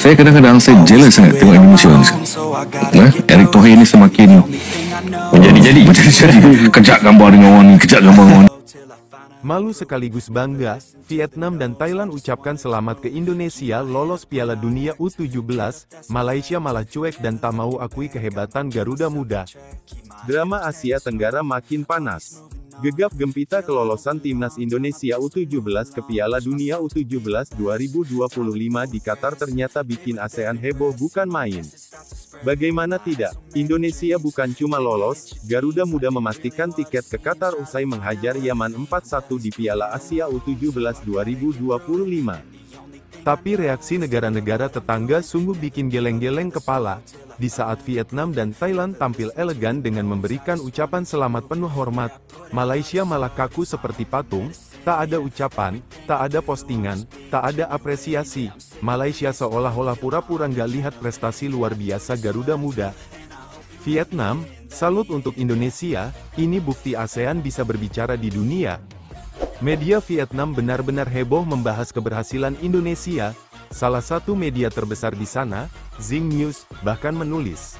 Saya kadang-kadang jealous sangat tengok Indonesia ni. Erick Thohir ni semakin menjadi kejap gambar dengan orang ni, kejap gambar dengan orang ni. Malu sekaligus bangga, Vietnam dan Thailand ucapkan selamat ke Indonesia lolos Piala Dunia U17, Malaysia malah cuek dan tak mau akui kehebatan Garuda Muda. Drama Asia Tenggara makin panas. Gegap gempita kelolosan timnas Indonesia U17 ke Piala Dunia U17 2025 di Qatar ternyata bikin ASEAN heboh bukan main. Bagaimana tidak, Indonesia bukan cuma lolos, Garuda Muda memastikan tiket ke Qatar usai menghajar Yaman 4-1 di Piala Asia U17 2025. Tapi reaksi negara-negara tetangga sungguh bikin geleng-geleng kepala, di saat Vietnam dan Thailand tampil elegan dengan memberikan ucapan selamat penuh hormat, Malaysia malah kaku seperti patung, tak ada ucapan, tak ada postingan, tak ada apresiasi. Malaysia seolah-olah pura-pura nggak lihat prestasi luar biasa Garuda Muda. Vietnam, salut untuk Indonesia, ini bukti ASEAN bisa berbicara di dunia. Media Vietnam benar-benar heboh membahas keberhasilan Indonesia. Salah satu media terbesar di sana, Zing News, bahkan menulis,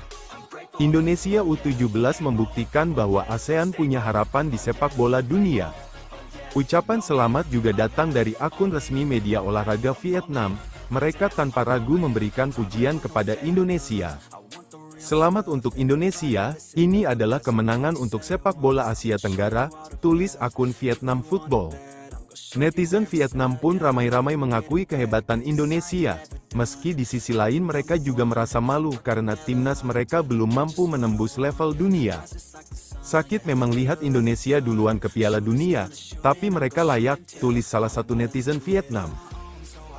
Indonesia U17 membuktikan bahwa ASEAN punya harapan di sepak bola dunia. Ucapan selamat juga datang dari akun resmi media olahraga Vietnam. Mereka tanpa ragu memberikan pujian kepada Indonesia. Selamat untuk Indonesia, ini adalah kemenangan untuk sepak bola Asia Tenggara, tulis akun Vietnam Football. Netizen Vietnam pun ramai-ramai mengakui kehebatan Indonesia, meski di sisi lain mereka juga merasa malu karena timnas mereka belum mampu menembus level dunia. Sakit memang lihat Indonesia duluan ke Piala Dunia, tapi mereka layak, tulis salah satu netizen Vietnam.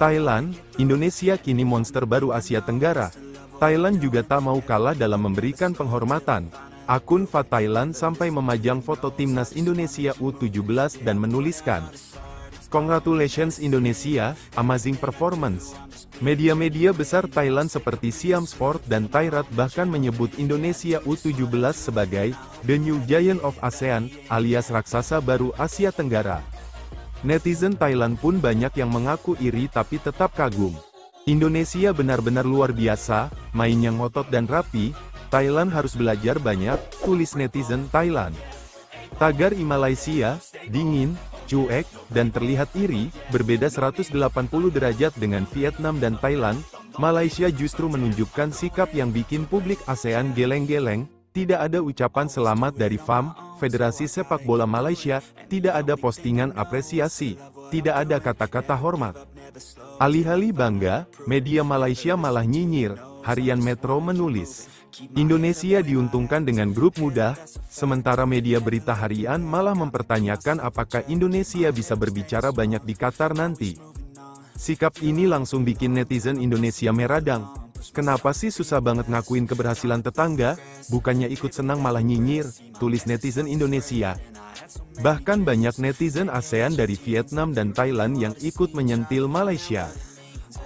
Thailand, Indonesia kini monster baru Asia Tenggara. Thailand juga tak mau kalah dalam memberikan penghormatan. Akun FA Thailand sampai memajang foto timnas Indonesia U17 dan menuliskan, "Congratulations Indonesia, amazing performance." Media-media besar Thailand seperti Siam Sport dan Thai Rat bahkan menyebut Indonesia U17 sebagai the new giant of ASEAN, alias raksasa baru Asia Tenggara. Netizen Thailand pun banyak yang mengaku iri tapi tetap kagum. Indonesia benar-benar luar biasa, mainnya ngotot dan rapi, Thailand harus belajar banyak, tulis netizen Thailand. Tagar Malaysia, dingin, cuek, dan terlihat iri, berbeda 180 derajat dengan Vietnam dan Thailand. Malaysia justru menunjukkan sikap yang bikin publik ASEAN geleng-geleng. Tidak ada ucapan selamat dari FAM, Federasi Sepak Bola Malaysia, tidak ada postingan apresiasi, tidak ada kata-kata hormat. Alih-alih bangga, media Malaysia malah nyinyir. Harian Metro menulis, Indonesia diuntungkan dengan grup mudah, sementara media berita harian malah mempertanyakan apakah Indonesia bisa berbicara banyak di Qatar nanti. Sikap ini langsung bikin netizen Indonesia meradang. Kenapa sih susah banget ngakuin keberhasilan tetangga, bukannya ikut senang malah nyinyir, tulis netizen Indonesia. Bahkan banyak netizen ASEAN dari Vietnam dan Thailand yang ikut menyentil Malaysia.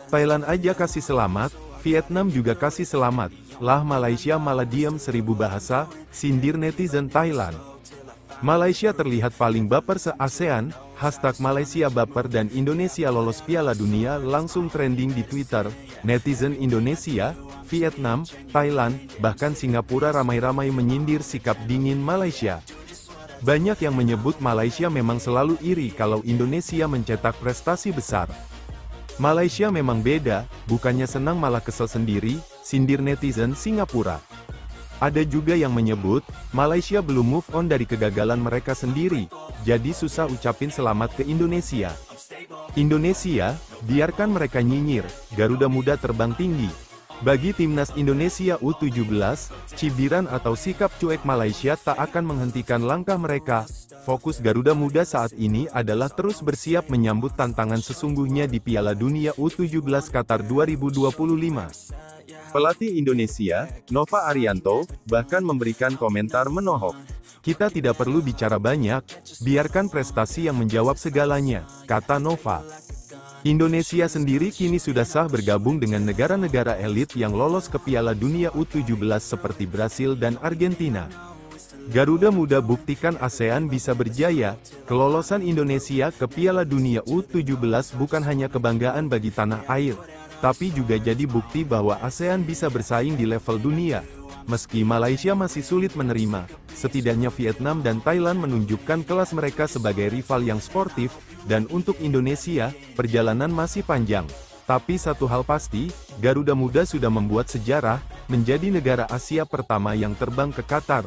Thailand aja kasih selamat, Vietnam juga kasih selamat, lah Malaysia malah diam 1000 bahasa, sindir netizen Thailand. Malaysia terlihat paling baper se-ASEAN, hashtag Malaysia baper dan Indonesia lolos Piala Dunia langsung trending di Twitter. Netizen Indonesia, Vietnam, Thailand, bahkan Singapura ramai-ramai menyindir sikap dingin Malaysia. Banyak yang menyebut Malaysia memang selalu iri kalau Indonesia mencetak prestasi besar. Malaysia memang beda, bukannya senang malah kesel sendiri, sindir netizen Singapura. Ada juga yang menyebut, Malaysia belum move on dari kegagalan mereka sendiri, jadi susah ucapin selamat ke Indonesia. Indonesia, biarkan mereka nyinyir, Garuda Muda terbang tinggi. Bagi timnas Indonesia U17, cibiran atau sikap cuek Malaysia tak akan menghentikan langkah mereka. Fokus Garuda Muda saat ini adalah terus bersiap menyambut tantangan sesungguhnya di Piala Dunia U17 Qatar 2025. Pelatih Indonesia, Nova Arianto, bahkan memberikan komentar menohok. Kita tidak perlu bicara banyak, biarkan prestasi yang menjawab segalanya, kata Nova. Indonesia sendiri kini sudah sah bergabung dengan negara-negara elit yang lolos ke Piala Dunia U17 seperti Brasil dan Argentina. Garuda Muda buktikan ASEAN bisa berjaya. Kelolosan Indonesia ke Piala Dunia U17 bukan hanya kebanggaan bagi tanah air, tapi juga jadi bukti bahwa ASEAN bisa bersaing di level dunia. Meski Malaysia masih sulit menerima, setidaknya Vietnam dan Thailand menunjukkan kelas mereka sebagai rival yang sportif, dan untuk Indonesia, perjalanan masih panjang. Tapi satu hal pasti, Garuda Muda sudah membuat sejarah, menjadi negara Asia pertama yang terbang ke Qatar.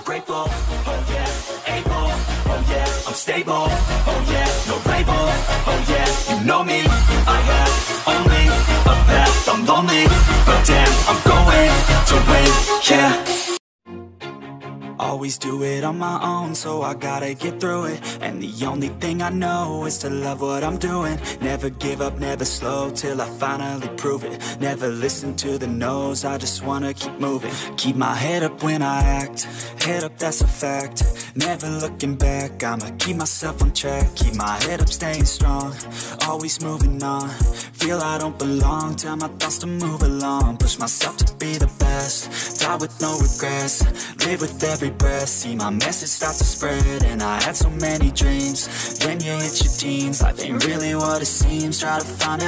Grateful, oh yeah, able, oh yeah, I'm stable, oh yeah, no label, oh yeah, you know me, I have only a path, I'm lonely, but damn, I'm going to win, yeah. Always do it on my own, so I gotta get through it. And the only thing I know is to love what I'm doing. Never give up, never slow, till I finally prove it. Never listen to the no's, I just wanna keep moving. Keep my head up when I act, head up, that's a fact. Never looking back, I'ma keep myself on track. Keep my head up, staying strong, always moving on. Feel I don't belong, tell my thoughts to move along. Push myself to be the best, die with no regrets. Live with every breath, see my message start to spread. And I had so many dreams, when you hit your teens, life ain't really what it seems. Try to find out